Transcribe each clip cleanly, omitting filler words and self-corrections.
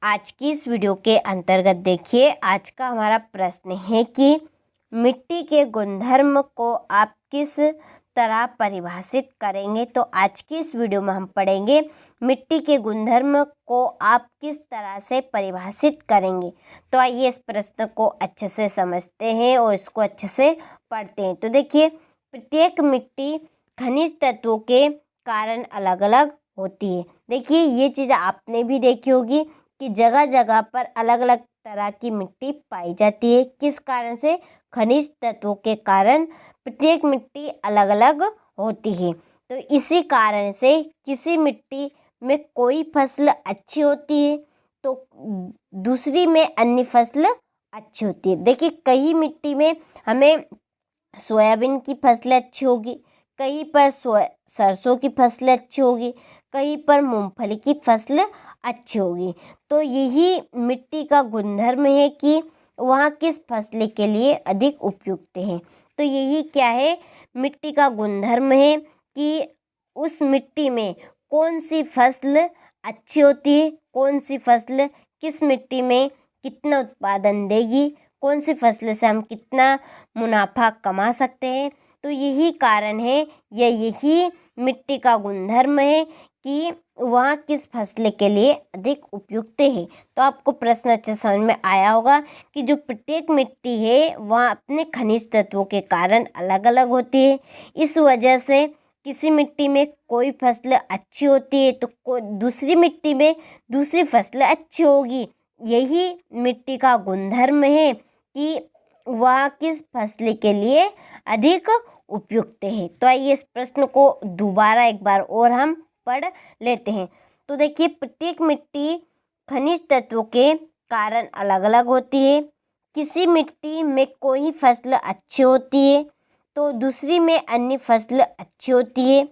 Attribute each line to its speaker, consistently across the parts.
Speaker 1: आज की इस वीडियो के अंतर्गत देखिए, आज का हमारा प्रश्न है कि मिट्टी के गुणधर्म को आप किस तरह परिभाषित करेंगे। तो आज की इस वीडियो में हम पढ़ेंगे मिट्टी के गुणधर्म को आप किस तरह से परिभाषित करेंगे। तो आइए इस प्रश्न को अच्छे से समझते हैं और इसको अच्छे से पढ़ते हैं। तो देखिए, प्रत्येक मिट्टी खनिज तत्वों के कारण अलग अलग होती है। देखिए, ये चीज़ आपने भी देखी होगी कि जगह जगह पर अलग अलग तरह की मिट्टी पाई जाती है। किस कारण से? खनिज तत्वों के कारण प्रत्येक मिट्टी अलग अलग होती है। तो इसी कारण से किसी मिट्टी में कोई फसल अच्छी होती है तो दूसरी में अन्य फसल अच्छी होती है। देखिए, कई मिट्टी में हमें सोयाबीन की फसलें अच्छी होगी, कहीं पर सरसों की फसलें अच्छी होगी, कहीं पर मूंगफली की फसल अच्छी होगी। तो यही मिट्टी का गुणधर्म है कि वहाँ किस फसल के लिए अधिक उपयुक्त है। तो यही क्या है, मिट्टी का गुणधर्म है कि उस मिट्टी में कौन सी फसल अच्छी होती है, कौन सी फसल किस मिट्टी में कितना उत्पादन देगी, कौन सी फसल से हम कितना मुनाफा कमा सकते हैं। तो यही कारण है या यही मिट्टी का गुणधर्म है कि वहाँ किस फसल के लिए अधिक उपयुक्त है। तो आपको प्रश्न अच्छे समझ में आया होगा कि जो प्रत्येक मिट्टी है वहाँ अपने खनिज तत्वों के कारण अलग अलग होती है। इस वजह से किसी मिट्टी में कोई फसल अच्छी होती है तो दूसरी मिट्टी में दूसरी फसल अच्छी होगी। यही मिट्टी का गुणधर्म है कि वह किस फसल के लिए अधिक उपयुक्त है। तो आइए इस प्रश्न को दोबारा एक बार और हम पढ़ लेते हैं। तो देखिए, प्रत्येक मिट्टी खनिज तत्वों के कारण अलग अलग होती है। किसी मिट्टी में कोई फसल अच्छी होती है तो दूसरी में अन्य फसल अच्छी होती है।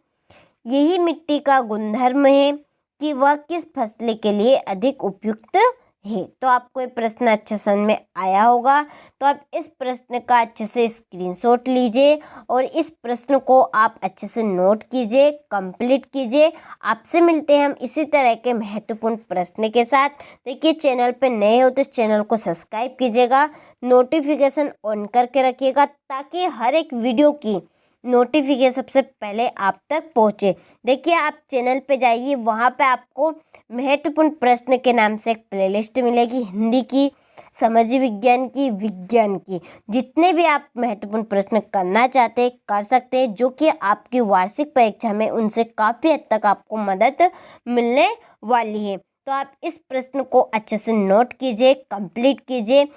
Speaker 1: यही मिट्टी का गुणधर्म है कि वह किस फसल के लिए अधिक उपयुक्त है। तो आपको ये प्रश्न अच्छे समझ में आया होगा। तो आप इस प्रश्न का अच्छे से स्क्रीनशॉट लीजिए और इस प्रश्न को आप अच्छे से नोट कीजिए, कंप्लीट कीजिए। आपसे मिलते हैं हम इसी तरह के महत्वपूर्ण प्रश्न के साथ। देखिए, चैनल पे नए हो तो चैनल को सब्सक्राइब कीजिएगा, नोटिफिकेशन ऑन करके रखिएगा ताकि हर एक वीडियो की नोटिफिकेशन सबसे पहले आप तक पहुँचे। देखिए, आप चैनल पे जाइए, वहाँ पे आपको महत्वपूर्ण प्रश्न के नाम से एक प्लेलिस्ट मिलेगी। हिंदी की, सामाजिक विज्ञान की, विज्ञान की, जितने भी आप महत्वपूर्ण प्रश्न करना चाहते हैं कर सकते हैं, जो कि आपकी वार्षिक परीक्षा में उनसे काफ़ी हद तक आपको मदद मिलने वाली है। तो आप इस प्रश्न को अच्छे से नोट कीजिए, कंप्लीट कीजिए,